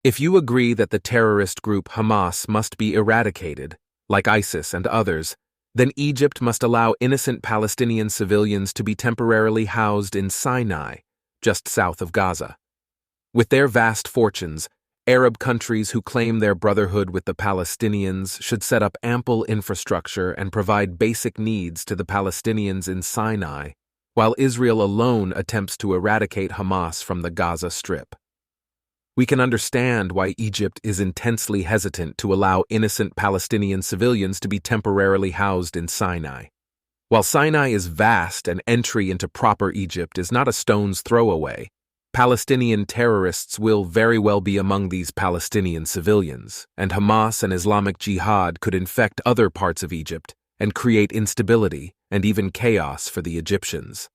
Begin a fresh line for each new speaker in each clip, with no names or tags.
If you agree that the terrorist group Hamas must be eradicated, like ISIS and others, then Egypt must allow innocent Palestinian civilians to be temporarily housed in Sinai, just south of Gaza. With their vast fortunes, Arab countries who claim their brotherhood with the Palestinians should set up ample infrastructure and provide basic needs to the Palestinians in Sinai, while Israel alone attempts to eradicate Hamas from the Gaza Strip. We can understand why Egypt is intensely hesitant to allow innocent Palestinian civilians to be temporarily housed in Sinai. While Sinai is vast and entry into proper Egypt is not a stone's throw away, Palestinian terrorists will very well be among these Palestinian civilians, and Hamas and Islamic Jihad could infect other parts of Egypt and create instability and even chaos for the Egyptians.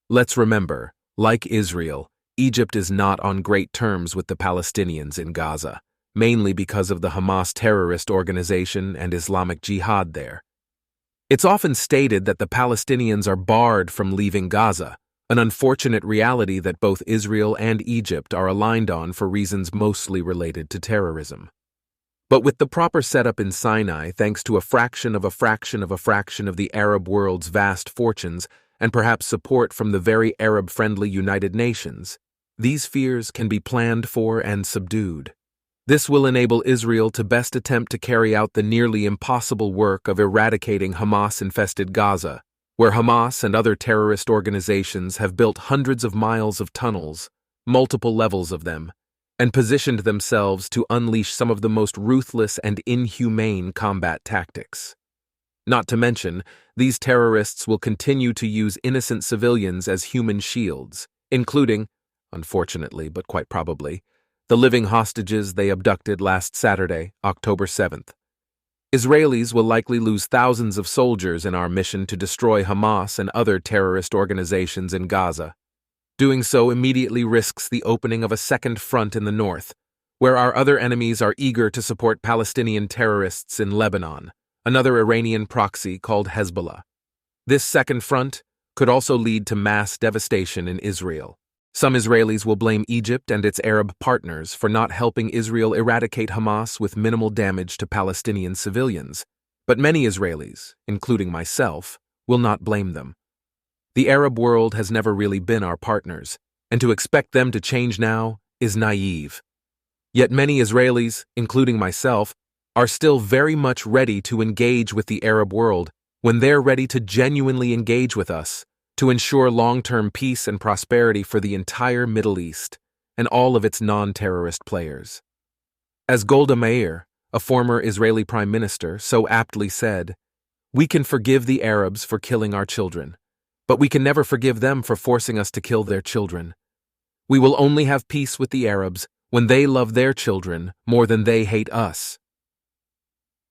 Let's remember, like Israel, Egypt is not on great terms with the Palestinians in Gaza, mainly because of the Hamas terrorist organization and Islamic Jihad there. It's often stated that the Palestinians are barred from leaving Gaza, an unfortunate reality that both Israel and Egypt are aligned on for reasons mostly related to terrorism. But with the proper setup in Sinai, thanks to a fraction of the Arab world's vast fortunes, and perhaps support from the very Arab-friendly United Nations, these fears can be planned for and subdued. This will enable Israel to best attempt to carry out the nearly impossible work of eradicating Hamas-infested Gaza, where Hamas and other terrorist organizations have built hundreds of miles of tunnels, multiple levels of them, and positioned themselves to unleash some of the most ruthless and inhumane combat tactics. Not to mention, these terrorists will continue to use innocent civilians as human shields, including, unfortunately but quite probably, the living hostages they abducted last Saturday, October 7th. Israelis will likely lose thousands of soldiers in our mission to destroy Hamas and other terrorist organizations in Gaza. Doing so immediately risks the opening of a second front in the north, where our other enemies are eager to support Palestinian terrorists in Lebanon, another Iranian proxy called Hezbollah. This second front could also lead to mass devastation in Israel. Some Israelis will blame Egypt and its Arab partners for not helping Israel eradicate Hamas with minimal damage to Palestinian civilians, but many Israelis, including myself, will not blame them. The Arab world has never really been our partners, and to expect them to change now is naive. Yet many Israelis, including myself, are still very much ready to engage with the Arab world when they're ready to genuinely engage with us, to ensure long-term peace and prosperity for the entire Middle East and all of its non-terrorist players. As Golda Meir, a former Israeli prime minister, so aptly said, "We can forgive the Arabs for killing our children, but we can never forgive them for forcing us to kill their children. We will only have peace with the Arabs when they love their children more than they hate us."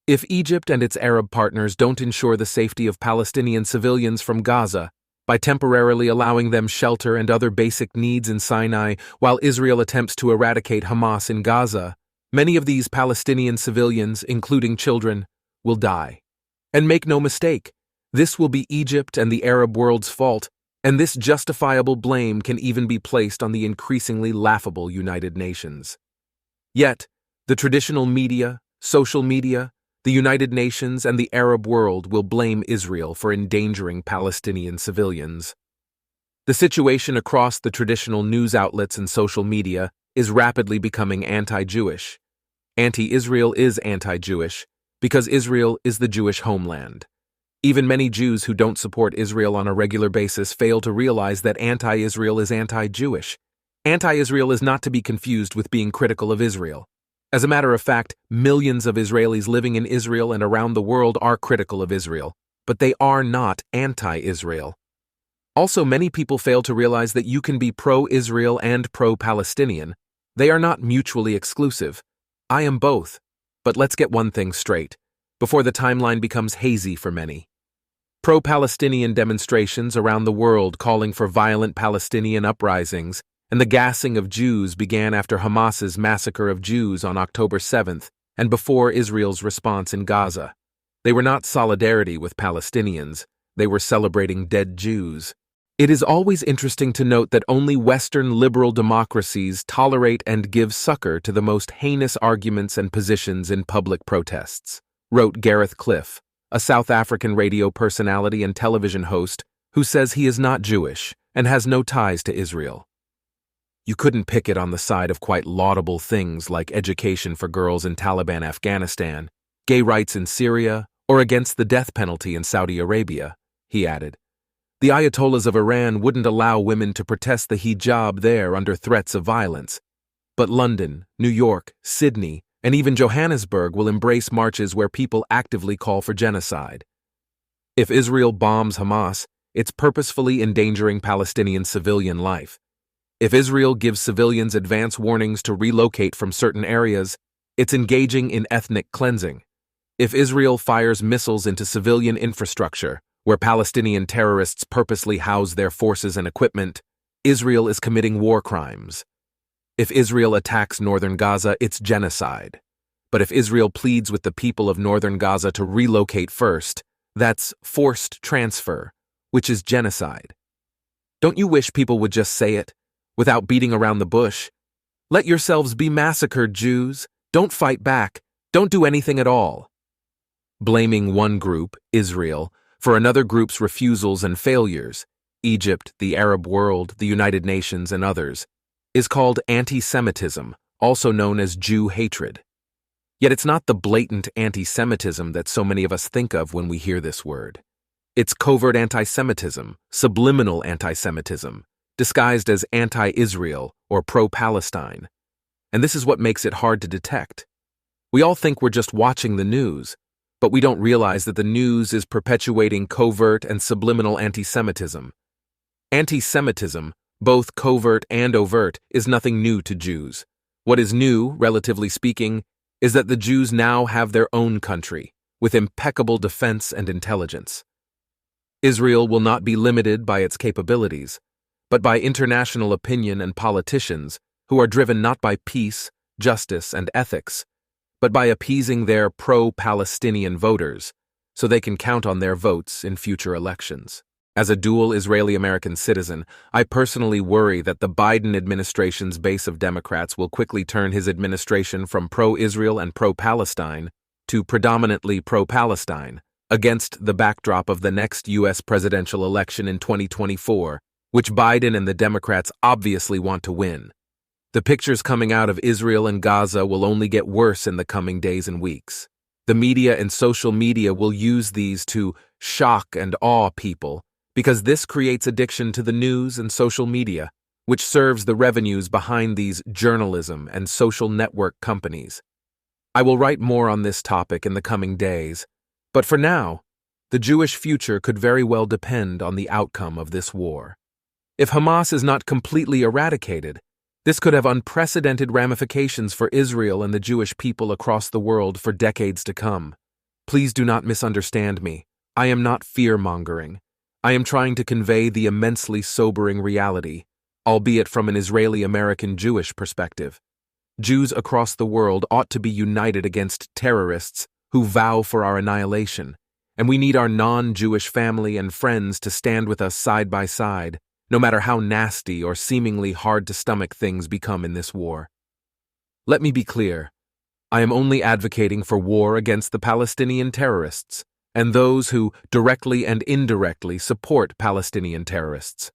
If Egypt and its Arab partners don't ensure the safety of Palestinian civilians from Gaza, by temporarily allowing them shelter and other basic needs in Sinai while Israel attempts to eradicate Hamas in Gaza, many of these Palestinian civilians, including children, will die. And make no mistake, this will be Egypt and the Arab world's fault, and this justifiable blame can even be placed on the increasingly laughable United Nations. Yet, the traditional media, social media, the United Nations and the Arab world will blame Israel for endangering Palestinian civilians. The situation across the traditional news outlets and social media is rapidly becoming anti-Jewish. Anti-Israel is anti-Jewish because Israel is the Jewish homeland. Even many Jews who don't support Israel on a regular basis fail to realize that anti-Israel is anti-Jewish. Anti-Israel is not to be confused with being critical of Israel. As a matter of fact, millions of Israelis living in Israel and around the world are critical of Israel, but they are not anti-Israel. Also, many people fail to realize that you can be pro-Israel and pro-Palestinian. They are not mutually exclusive. I am both. But let's get one thing straight, before the timeline becomes hazy for many. Pro-Palestinian demonstrations around the world calling for violent Palestinian uprisings and the gassing of Jews began after Hamas's massacre of Jews on October 7th and before Israel's response in Gaza. They were not solidarity with Palestinians, they were celebrating dead Jews. It is always interesting to note that only Western liberal democracies tolerate and give succor to the most heinous arguments and positions in public protests, wrote Gareth Cliff, a South African radio personality and television host who says he is not Jewish and has no ties to Israel. You couldn't pick it on the side of quite laudable things like education for girls in Taliban Afghanistan, gay rights in Syria, or against the death penalty in Saudi Arabia, he added. The Ayatollahs of Iran wouldn't allow women to protest the hijab there under threats of violence. But London, New York, Sydney, and even Johannesburg will embrace marches where people actively call for genocide. If Israel bombs Hamas, it's purposefully endangering Palestinian civilian life. If Israel gives civilians advance warnings to relocate from certain areas, it's engaging in ethnic cleansing. If Israel fires missiles into civilian infrastructure, where Palestinian terrorists purposely house their forces and equipment, Israel is committing war crimes. If Israel attacks northern Gaza, it's genocide. But if Israel pleads with the people of northern Gaza to relocate first, that's forced transfer, which is genocide. Don't you wish people would just say it, without beating around the bush? Let yourselves be massacred, Jews. Don't fight back. Don't do anything at all. Blaming one group, Israel, for another group's refusals and failures, Egypt, the Arab world, the United Nations, and others, is called antisemitism, also known as Jew hatred. Yet it's not the blatant antisemitism that so many of us think of when we hear this word. It's covert antisemitism, subliminal antisemitism, disguised as anti-Israel or pro-Palestine. And this is what makes it hard to detect. We all think we're just watching the news, but we don't realize that the news is perpetuating covert and subliminal antisemitism. Antisemitism, both covert and overt, is nothing new to Jews. What is new, relatively speaking, is that the Jews now have their own country, with impeccable defense and intelligence. Israel will not be limited by its capabilities, but by international opinion and politicians who are driven not by peace, justice, and ethics, but by appeasing their pro-Palestinian voters so they can count on their votes in future elections. As a dual Israeli-American citizen, I personally worry that the Biden administration's base of Democrats will quickly turn his administration from pro-Israel and pro-Palestine to predominantly pro-Palestine, against the backdrop of the next U.S. presidential election in 2024, which Biden and the Democrats obviously want to win. The pictures coming out of Israel and Gaza will only get worse in the coming days and weeks. The media and social media will use these to shock and awe people, because this creates addiction to the news and social media, which serves the revenues behind these journalism and social network companies. I will write more on this topic in the coming days, but for now, the Jewish future could very well depend on the outcome of this war. If Hamas is not completely eradicated, this could have unprecedented ramifications for Israel and the Jewish people across the world for decades to come. Please do not misunderstand me. I am not fear-mongering. I am trying to convey the immensely sobering reality, albeit from an Israeli-American Jewish perspective. Jews across the world ought to be united against terrorists who vow for our annihilation, and we need our non-Jewish family and friends to stand with us side by side, no matter how nasty or seemingly hard-to-stomach things become in this war. Let me be clear. I am only advocating for war against the Palestinian terrorists and those who directly and indirectly support Palestinian terrorists.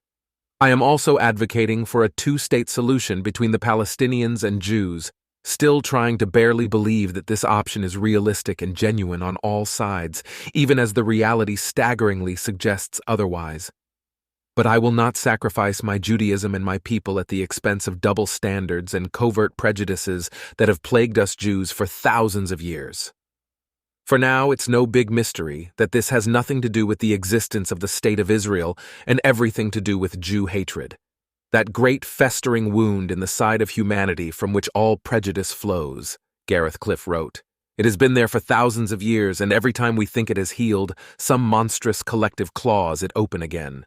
I am also advocating for a two-state solution between the Palestinians and Jews, still trying to barely believe that this option is realistic and genuine on all sides, even as the reality staggeringly suggests otherwise. But I will not sacrifice my Judaism and my people at the expense of double standards and covert prejudices that have plagued us Jews for thousands of years. For now, it's no big mystery that this has nothing to do with the existence of the State of Israel and everything to do with Jew hatred, that great festering wound in the side of humanity from which all prejudice flows, Gareth Cliff wrote. It has been there for thousands of years, and every time we think it has healed, some monstrous collective claws it open again.